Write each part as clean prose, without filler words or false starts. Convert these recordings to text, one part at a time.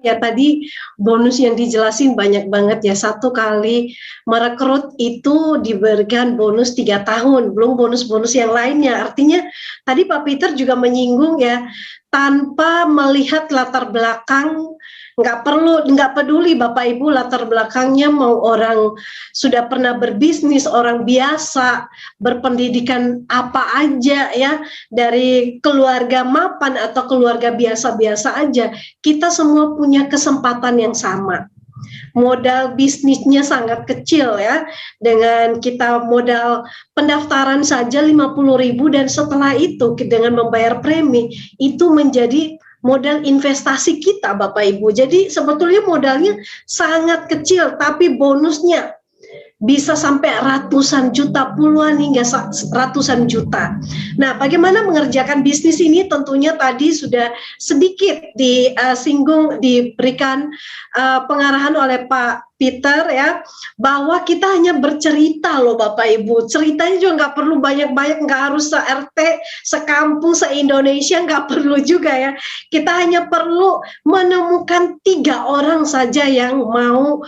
Ya tadi bonus yang dijelasin banyak banget ya. Satu kali merekrut itu diberikan bonus 3 tahun, belum bonus-bonus yang lainnya. Artinya tadi Pak Peter juga menyinggung ya, tanpa melihat latar belakang, nggak peduli Bapak Ibu latar belakangnya, mau orang sudah pernah berbisnis, orang biasa, berpendidikan apa aja ya, dari keluarga mapan atau keluarga biasa-biasa aja, kita semua punya kesempatan yang sama. Modal bisnisnya sangat kecil ya, dengan kita modal pendaftaran saja 50.000 dan setelah itu dengan membayar premi itu menjadi modal investasi kita Bapak Ibu. Jadi sebetulnya modalnya sangat kecil tapi bonusnya bisa sampai ratusan juta, puluhan hingga ratusan juta. Nah, bagaimana mengerjakan bisnis ini? Tentunya tadi sudah sedikit disinggung, diberikan pengarahan oleh Pak Peter ya, bahwa kita hanya bercerita loh Bapak Ibu. Ceritanya juga nggak perlu banyak-banyak, nggak harus se-RT, sekampung, se-Indonesia, nggak perlu juga ya. Kita hanya perlu menemukan 3 orang saja yang mau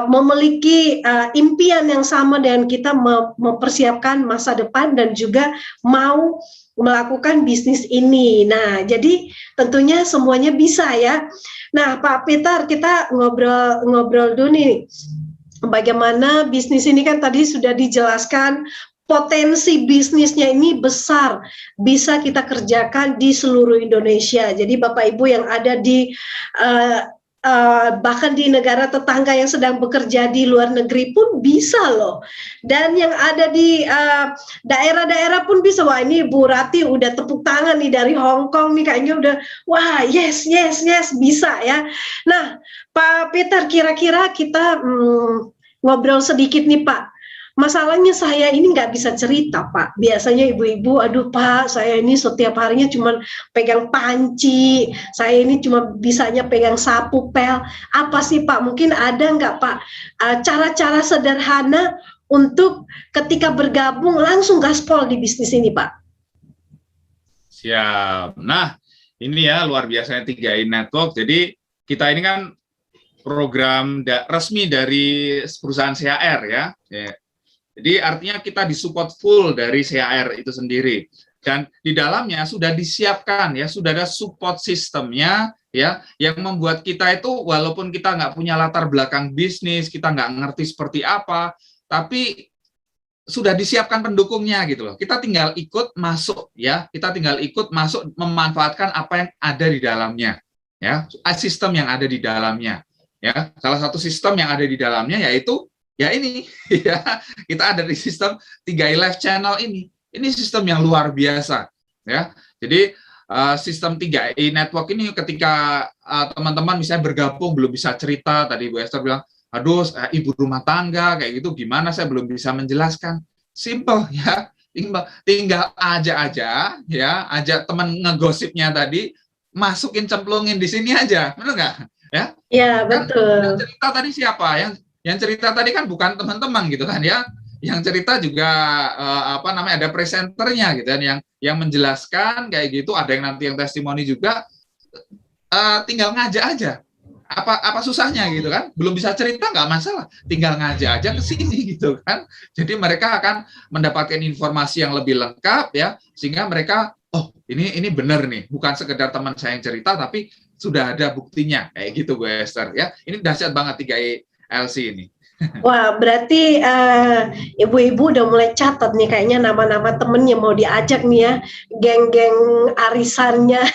memiliki impian yang sama dengan kita, mempersiapkan masa depan dan juga mau melakukan bisnis ini. Nah, jadi tentunya semuanya bisa ya. Nah, Pak Peter, kita ngobrol dulu nih. Bagaimana bisnis ini kan tadi sudah dijelaskan, potensi bisnisnya ini besar, bisa kita kerjakan di seluruh Indonesia. Jadi Bapak Ibu yang ada di bahkan di negara tetangga yang sedang bekerja di luar negeri pun bisa loh. Dan yang ada di daerah-daerah pun bisa. Wah, ini Bu Rati udah tepuk tangan nih dari Hong Kong nih, kayaknya udah wah yes bisa ya. Nah Pak Peter, kira-kira kita ngobrol sedikit nih Pak. Masalahnya saya ini nggak bisa cerita Pak. Biasanya ibu-ibu, aduh Pak, saya ini setiap harinya cuma pegang panci, saya ini cuma bisanya pegang sapu pel. Apa sih Pak? Mungkin ada nggak Pak cara-cara sederhana untuk ketika bergabung langsung gaspol di bisnis ini Pak? Siap. Nah, ini ya luar biasanya 3i Network. Jadi kita ini kan program resmi dari perusahaan CHR ya. Jadi artinya kita disupport full dari CHR itu sendiri, dan di dalamnya sudah disiapkan ya, sudah ada support sistemnya ya, yang membuat kita itu walaupun kita nggak punya latar belakang bisnis, kita nggak ngerti seperti apa, tapi sudah disiapkan pendukungnya gitu loh. Kita tinggal ikut masuk ya, kita tinggal ikut masuk memanfaatkan apa yang ada di dalamnya ya, sistem yang ada di dalamnya ya. Salah satu sistem yang ada di dalamnya yaitu ya ini ya, kita ada di sistem 3i Live Channel ini. Ini sistem yang luar biasa ya. Jadi sistem 3i Network ini ketika teman-teman misalnya bergabung belum bisa cerita, tadi Bu Esther bilang, aduh ibu rumah tangga kayak gitu gimana, saya belum bisa menjelaskan. Simple ya. Tinggal aja ya, ajak teman ngegosipnya tadi, masukin cemplungin di sini aja. Benar nggak? Ya? Iya, betul. Yang cerita tadi siapa? Yang cerita tadi kan bukan teman-teman gitu kan ya, yang cerita juga ada presenternya gitu kan, yang menjelaskan kayak gitu, ada yang nanti yang testimoni juga, tinggal ngajak aja, apa susahnya gitu kan, belum bisa cerita nggak masalah, tinggal ngajak aja ke sini gitu kan, jadi mereka akan mendapatkan informasi yang lebih lengkap ya, sehingga mereka oh ini benar nih, bukan sekedar teman saya yang cerita tapi sudah ada buktinya kayak gitu Bu Esther ya. Ini dahsyat banget 3i LC ini. Wah, berarti ibu-ibu udah mulai catat nih kayaknya nama-nama temen yang mau diajak nih ya, geng-geng arisannya.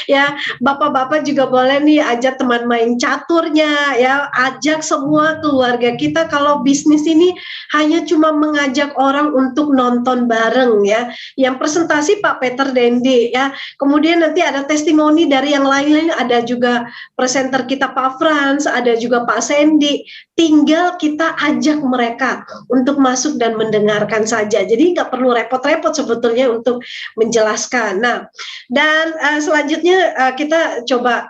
Ya, bapak-bapak juga boleh nih ajak teman main caturnya ya, ajak semua keluarga kita. Kalau bisnis ini hanya cuma mengajak orang untuk nonton bareng ya. Yang presentasi Pak Peter Dendi ya. Kemudian nanti ada testimoni dari yang lain-lain, ada juga presenter kita Pak Frans, ada juga Pak Sandy. Tinggal kita ajak mereka untuk masuk dan mendengarkan saja. Jadi nggak perlu repot-repot sebetulnya untuk menjelaskan. Nah, dan selanjutnya kita coba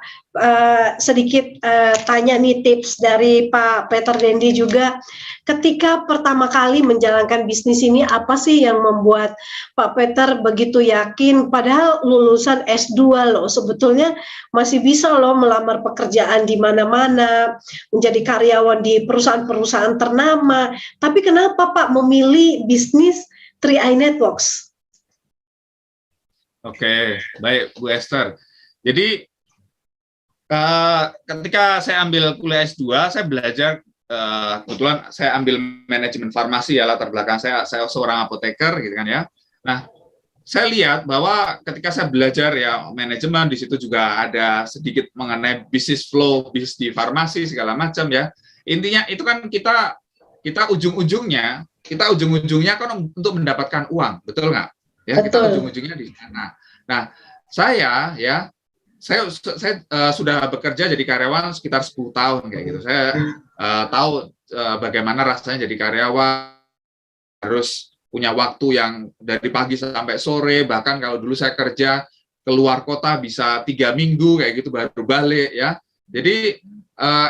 sedikit tanya nih tips dari Pak Peter Dendi juga. Ketika pertama kali menjalankan bisnis ini, apa sih yang membuat Pak Peter begitu yakin? Padahal lulusan S2 loh, sebetulnya masih bisa loh melamar pekerjaan di mana-mana, menjadi karyawan di perusahaan-perusahaan ternama. Tapi kenapa Pak memilih bisnis 3i Networks? Oke, baik Bu Esther. Jadi ketika saya ambil kuliah S2, saya belajar, kebetulan saya ambil manajemen farmasi ya, latar belakang saya seorang apoteker gitu kan ya. Nah, saya lihat bahwa ketika saya belajar ya manajemen, di situ juga ada sedikit mengenai bisnis flow, bisnis di farmasi segala macam ya. Intinya itu kan kita ujung-ujungnya kan untuk mendapatkan uang, betul nggak? Ya, kita ujung-ujungnya di sana. Nah, saya sudah bekerja jadi karyawan sekitar 10 tahun kayak gitu. Saya tahu bagaimana rasanya jadi karyawan, harus punya waktu yang dari pagi sampai sore, bahkan kalau dulu saya kerja keluar kota bisa 3 minggu kayak gitu baru balik ya. Jadi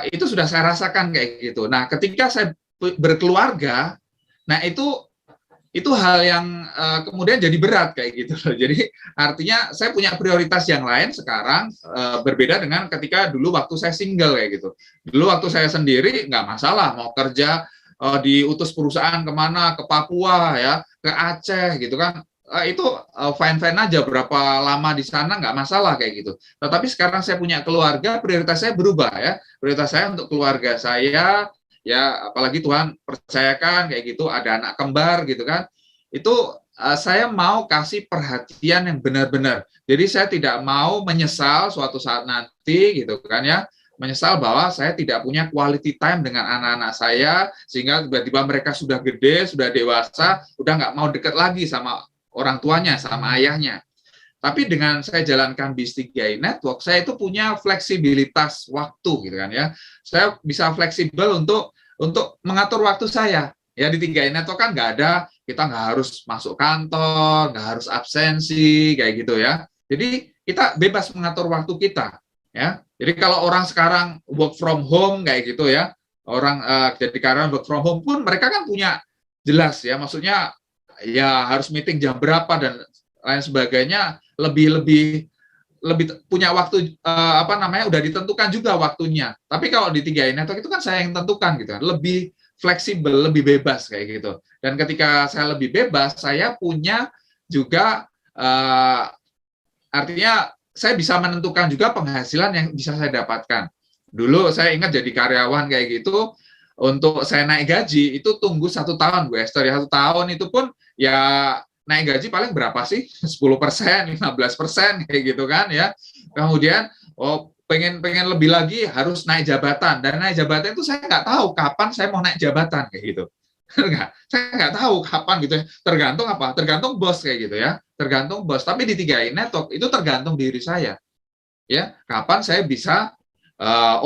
itu sudah saya rasakan kayak gitu. Nah, ketika saya berkeluarga, nah itu hal yang kemudian jadi berat kayak gitu. Jadi artinya saya punya prioritas yang lain sekarang, berbeda dengan ketika dulu waktu saya single kayak gitu. Dulu waktu saya sendiri nggak masalah mau kerja, diutus perusahaan kemana, ke Papua ya, ke Aceh gitu kan, itu fine-fine aja, berapa lama di sana nggak masalah kayak gitu. Tetapi sekarang saya punya keluarga, prioritas saya berubah ya. Prioritas saya untuk keluarga saya, ya apalagi Tuhan percayakan kayak gitu, ada anak kembar gitu kan, itu saya mau kasih perhatian yang benar-benar. Jadi saya tidak mau menyesal suatu saat nanti gitu kan ya, menyesal bahwa saya tidak punya quality time dengan anak-anak saya, sehingga tiba-tiba mereka sudah gede, sudah dewasa, udah nggak mau deket lagi sama orang tuanya, sama ayahnya. Tapi dengan saya jalankan bisnis 3i Network, saya itu punya fleksibilitas waktu gitu kan ya. Saya bisa fleksibel untuk mengatur waktu saya. Ya di 3i Network kan nggak ada, kita nggak harus masuk kantor, nggak harus absensi kayak gitu ya. Jadi kita bebas mengatur waktu kita ya. Jadi kalau orang sekarang work from home kayak gitu ya, orang jadi karyawan work from home pun mereka kan punya jelas ya, maksudnya ya harus meeting jam berapa dan lain sebagainya, lebih punya waktu udah ditentukan juga waktunya. Tapi kalau di 3i Network itu kan saya yang tentukan gitu kan, lebih fleksibel, lebih bebas kayak gitu. Dan ketika saya lebih bebas, saya punya juga artinya saya bisa menentukan juga penghasilan yang bisa saya dapatkan. Dulu saya ingat jadi karyawan kayak gitu, untuk saya naik gaji itu tunggu 1 tahun Bu Esther ya. 1 tahun itu pun ya naik gaji paling berapa sih? 10%, 15% kayak gitu kan ya. Kemudian pengen lebih lagi harus naik jabatan, dan naik jabatan itu saya nggak tahu kapan saya mau naik jabatan kayak gitu. Saya nggak tahu kapan gitu ya. Tergantung apa? Tergantung bos kayak gitu ya. Tergantung bos. Tapi di 3i Network itu tergantung diri saya. Ya, kapan saya bisa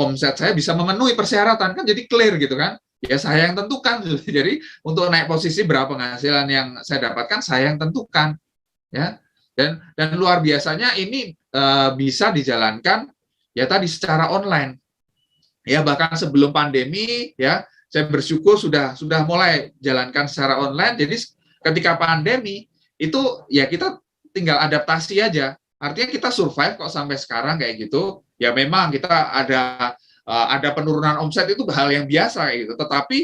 omset saya bisa memenuhi persyaratan, kan jadi clear gitu kan. Ya saya yang tentukan. Jadi untuk naik posisi berapa penghasilan yang saya dapatkan saya yang tentukan ya. Dan luar biasanya ini bisa dijalankan ya tadi secara online. Ya bahkan sebelum pandemi ya saya bersyukur sudah mulai jalankan secara online. Jadi ketika pandemi itu ya kita tinggal adaptasi aja. Artinya kita survive kok sampai sekarang kayak gitu. Ya memang kita ada penurunan omset, itu hal yang biasa kayak gitu. Tetapi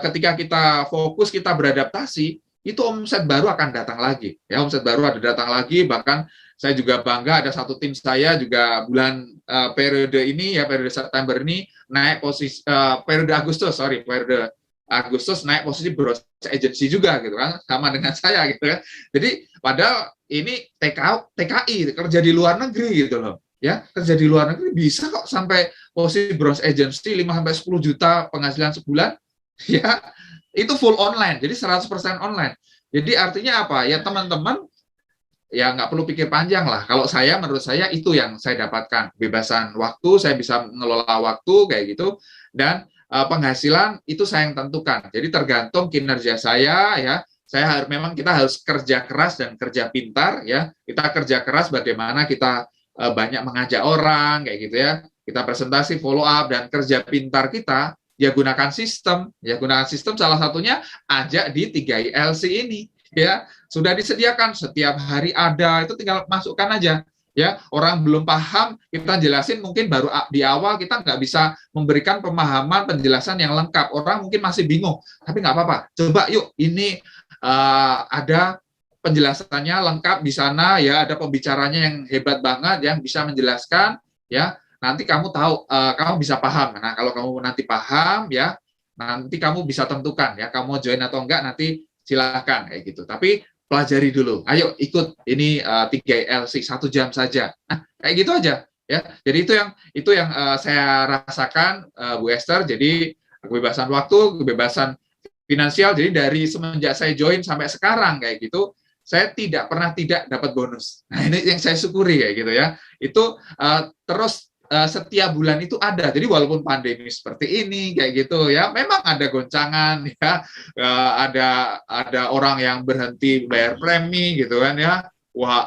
ketika kita fokus, kita beradaptasi, itu omset baru akan datang lagi. Ya, omset baru ada datang lagi. Bahkan saya juga bangga ada satu tim saya juga bulan periode ini ya, periode September ini naik posisi periode Agustus naik posisi bros agency juga gitu kan, sama dengan saya gitu kan. Jadi padahal ini TKI kerja di luar negeri gitu loh. Ya, kerja di luar negeri bisa kok sampai posisi bronze agency 5-10 juta penghasilan sebulan. Ya, itu full online. Jadi 100% online. Jadi artinya apa? Ya teman-teman ya nggak perlu pikir panjang lah. Kalau menurut saya itu yang saya dapatkan. Kebebasan waktu, saya bisa mengelola waktu kayak gitu, dan penghasilan itu saya yang tentukan. Jadi tergantung kinerja saya ya. Memang kita harus kerja keras dan kerja pintar ya. Kita kerja keras bagaimana kita banyak mengajak orang kayak gitu ya. Kita presentasi, follow up, dan kerja pintar kita ya gunakan sistem. Ya gunakan sistem salah satunya ajak di 3ILC ini. Ya, sudah disediakan setiap hari ada, itu tinggal masukkan aja. Ya, orang belum paham, kita jelasin mungkin baru di awal kita nggak bisa memberikan pemahaman penjelasan yang lengkap. Orang mungkin masih bingung, tapi nggak apa-apa. Coba yuk, ini ada penjelasannya lengkap di sana ya, ada pembicaranya yang hebat banget yang bisa menjelaskan ya. Nanti kamu tahu, kamu bisa paham. Nah, kalau kamu nanti paham ya, nanti kamu bisa tentukan ya, kamu mau join atau enggak, nanti silahkan kayak gitu. Tapi pelajari dulu. Ayo ikut ini 3ILC 1 jam saja. Nah, kayak gitu aja ya. Jadi itu yang saya rasakan Bu Esther. Jadi kebebasan waktu, kebebasan finansial. Jadi dari semenjak saya join sampai sekarang kayak gitu, saya tidak pernah tidak dapat bonus. Nah, ini yang saya syukuri kayak gitu ya. Itu terus setiap bulan itu ada. Jadi walaupun pandemi seperti ini kayak gitu ya, memang ada goncangan ya, ada orang yang berhenti bayar premi gitu kan ya. Wah,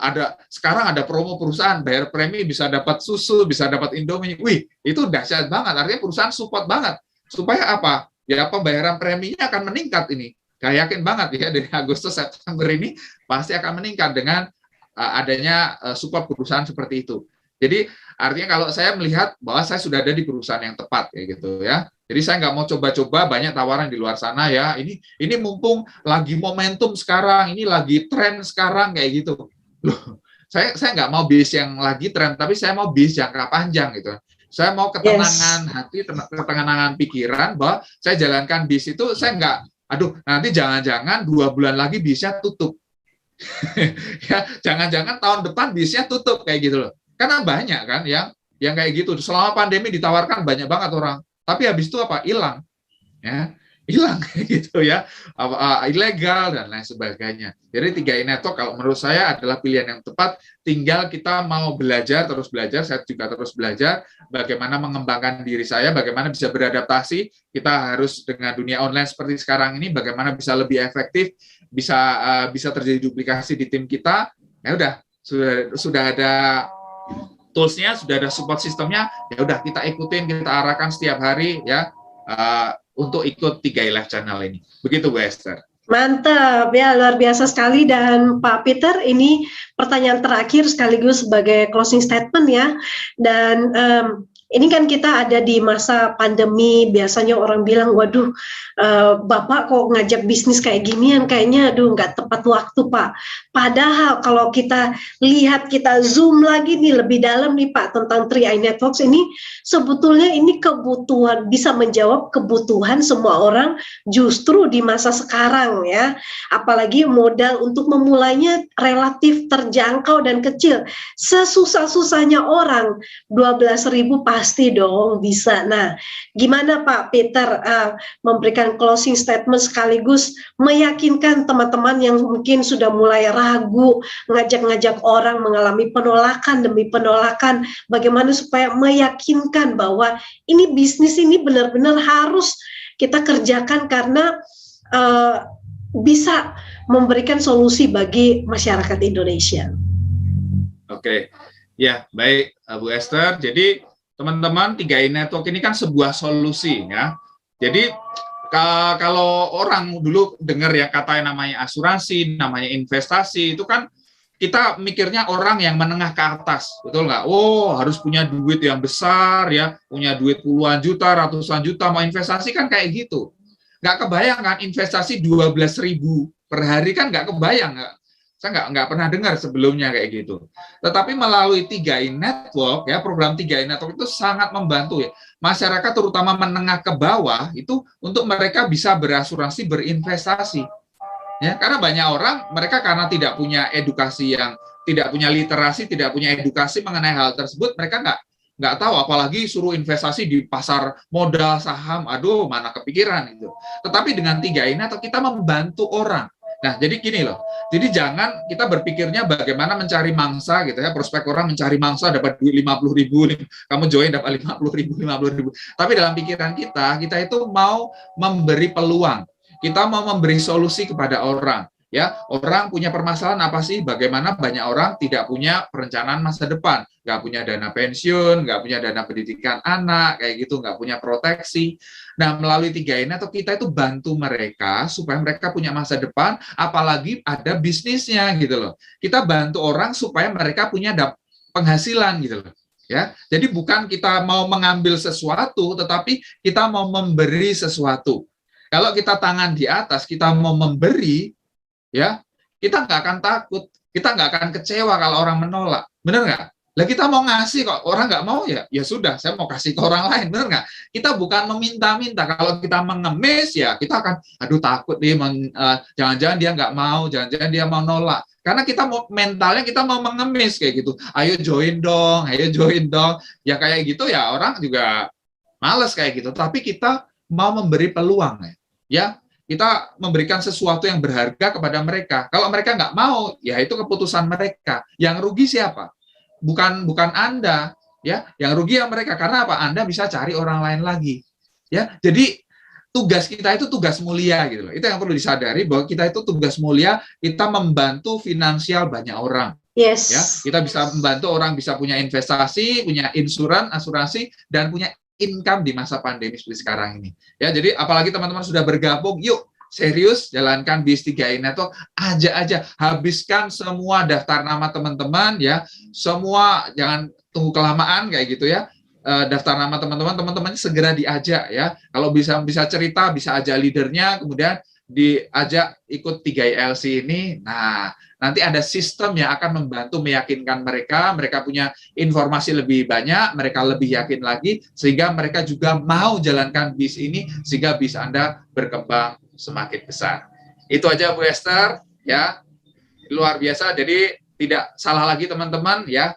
sekarang ada promo perusahaan bayar premi bisa dapat susu, bisa dapat Indomie. Wih, itu dahsyat banget. Artinya perusahaan support banget. Supaya apa? Ya pembayaran preminya akan meningkat ini. Saya yakin banget ya dari Agustus September ini pasti akan meningkat dengan adanya support perusahaan seperti itu. Jadi artinya kalau saya melihat bahwa saya sudah ada di perusahaan yang tepat kayak gitu ya. Jadi saya nggak mau coba-coba banyak tawaran di luar sana ya. Ini mumpung lagi momentum sekarang, ini lagi tren sekarang kayak gitu. Loh, saya nggak mau bis yang lagi tren, tapi saya mau bis jangka panjang gitu. Saya mau ketenangan hati, ketenangan pikiran bahwa saya jalankan bis itu saya nggak, aduh nanti jangan-jangan 2 bulan lagi bisnya tutup. Ya, jangan-jangan tahun depan bisnya tutup kayak gitu loh. Karena banyak kan yang kayak gitu. Selama pandemi ditawarkan banyak banget orang, tapi habis itu apa? Hilang. Ya, hilang gitu ya. Ilegal dan lain sebagainya. Jadi 3i Network kalau menurut saya adalah pilihan yang tepat. Tinggal kita mau belajar, terus belajar. Saya juga terus belajar bagaimana mengembangkan diri saya, bagaimana bisa beradaptasi. Kita harus dengan dunia online seperti sekarang ini, bagaimana bisa lebih efektif, bisa terjadi duplikasi di tim kita. Ya udah, sudah ada tools-nya, sudah ada support sistemnya, ya udah kita ikutin, kita arahkan setiap hari ya untuk ikut 3i Live Channel ini. Begitu Bu Esther. Mantap ya, luar biasa sekali. Dan Pak Peter, ini pertanyaan terakhir sekaligus sebagai closing statement ya. Dan ini kan kita ada di masa pandemi, biasanya orang bilang, waduh, Bapak kok ngajak bisnis kayak ginian, kayaknya aduh nggak tepat waktu Pak. Padahal kalau kita lihat, kita zoom lagi nih lebih dalam nih Pak tentang 3i Networks ini, sebetulnya ini kebutuhan, bisa menjawab kebutuhan semua orang justru di masa sekarang ya. Apalagi modal untuk memulainya relatif terjangkau dan kecil. Sesusah-susahnya orang, 12.000 pasti dong bisa. Nah, gimana Pak Peter memberikan closing statement sekaligus meyakinkan teman-teman yang mungkin sudah mulai ragu, ngajak-ngajak orang mengalami penolakan demi penolakan, bagaimana supaya meyakinkan bahwa ini bisnis ini benar-benar harus kita kerjakan karena bisa memberikan solusi bagi masyarakat Indonesia. Oke, ya baik Bu Esther. Jadi teman-teman 3i Network ini kan sebuah solusi ya. Jadi kalau orang dulu dengar yang katanya namanya asuransi, namanya investasi, itu kan kita mikirnya orang yang menengah ke atas, betul nggak? Oh, harus punya duit yang besar ya, punya duit puluhan juta, ratusan juta, mau investasi kan kayak gitu. Nggak kebayang kan investasi 12.000 per hari kan nggak kebayang, nggak? Saya nggak pernah dengar sebelumnya kayak gitu. Tetapi melalui 3i Network, ya program 3i Network itu sangat membantu ya masyarakat terutama menengah ke bawah itu untuk mereka bisa berasuransi, berinvestasi. Ya, karena banyak orang mereka karena tidak punya edukasi yang tidak punya literasi, tidak punya edukasi mengenai hal tersebut, mereka nggak tahu, apalagi suruh investasi di pasar modal saham, aduh mana kepikiran itu. Tetapi dengan 3i Network kita membantu orang. Nah, jadi gini loh. Jadi jangan kita berpikirnya bagaimana mencari mangsa gitu ya. Prospek orang mencari mangsa dapat duit 50.000, kamu join dapat 50.000. Tapi dalam pikiran kita itu mau memberi peluang. Kita mau memberi solusi kepada orang. Ya, orang punya permasalahan apa sih? Bagaimana banyak orang tidak punya perencanaan masa depan, nggak punya dana pensiun, nggak punya dana pendidikan anak, kayak gitu, nggak punya proteksi. Nah, melalui 3 ini atau kita itu bantu mereka supaya mereka punya masa depan, apalagi ada bisnisnya gitu loh. Kita bantu orang supaya mereka punya penghasilan gitu loh. Ya, jadi bukan kita mau mengambil sesuatu, tetapi kita mau memberi sesuatu. Kalau kita tangan di atas, kita mau memberi, ya kita nggak akan takut, kita nggak akan kecewa kalau orang menolak, benar nggak? Lah kita mau ngasih kok orang nggak mau, ya ya sudah, saya mau kasih ke orang lain, benar nggak? Kita bukan meminta-minta. Kalau kita mengemis, ya kita akan aduh takut nih, jangan-jangan dia nggak mau, jangan-jangan dia mau nolak, karena kita mau mentalnya kita mau mengemis kayak gitu. Ayo join dong, ya kayak gitu ya orang juga males kayak gitu. Tapi kita mau memberi peluang, ya kita memberikan sesuatu yang berharga kepada mereka. Kalau mereka nggak mau, ya itu keputusan mereka. Yang rugi siapa? Bukan Anda, ya. Yang rugi ya mereka. Karena apa? Anda bisa cari orang lain lagi, ya. Jadi tugas kita itu tugas mulia gitu loh. Itu yang perlu disadari, bahwa kita itu tugas mulia. Kita membantu finansial banyak orang. Yes. Ya, kita bisa membantu orang bisa punya investasi, punya asuransi, dan punya income di masa pandemi seperti sekarang ini. Ya, jadi apalagi teman-teman sudah bergabung, yuk serius jalankan BIS 3i Network, aja habiskan semua daftar nama teman-teman ya. Semua jangan tunggu kelamaan kayak gitu ya. Daftar nama teman-teman segera diajak ya. Kalau bisa cerita, bisa ajak leadernya, kemudian diajak ikut 3ILC ini. Nah, nanti ada sistem yang akan membantu meyakinkan mereka punya informasi lebih banyak, mereka lebih yakin lagi, sehingga mereka juga mau jalankan BIS ini, sehingga BIS Anda berkembang semakin besar. Itu aja Bu Esther, ya, luar biasa. Jadi tidak salah lagi teman-teman, ya.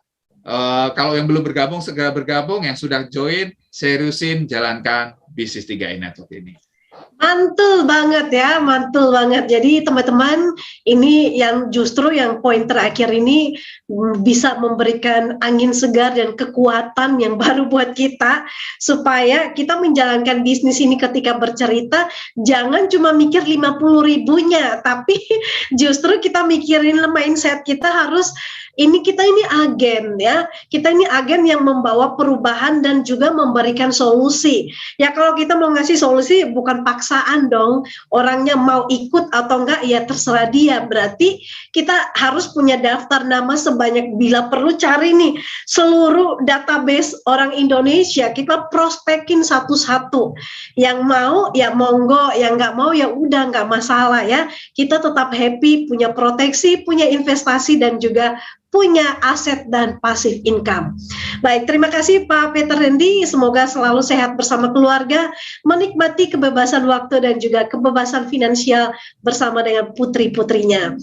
Kalau yang belum bergabung, segera bergabung. Yang sudah join, seriusin jalankan bisnis 3i Network ini. Mantul banget ya, mantul banget. Jadi teman-teman, ini yang justru yang poin terakhir ini bisa memberikan angin segar dan kekuatan yang baru buat kita, supaya kita menjalankan bisnis ini ketika bercerita, jangan cuma mikir 50.000-nya, tapi justru kita mikirin mindset kita harus, kita ini agen ya, kita ini agen yang membawa perubahan dan juga memberikan solusi. Ya kalau kita mau ngasih solusi bukan paksaan dong, orangnya mau ikut atau enggak ya terserah dia. Berarti kita harus punya daftar nama sebanyak, bila perlu cari nih seluruh database orang Indonesia, kita prospekin satu-satu. Yang mau ya monggo, yang nggak mau ya udah nggak masalah ya. Kita tetap happy, punya proteksi, punya investasi, dan juga punya aset dan passive income. Baik, terima kasih Pak Peter Rendy. Semoga selalu sehat bersama keluarga, menikmati kebebasan waktu dan juga kebebasan finansial bersama dengan putri-putrinya.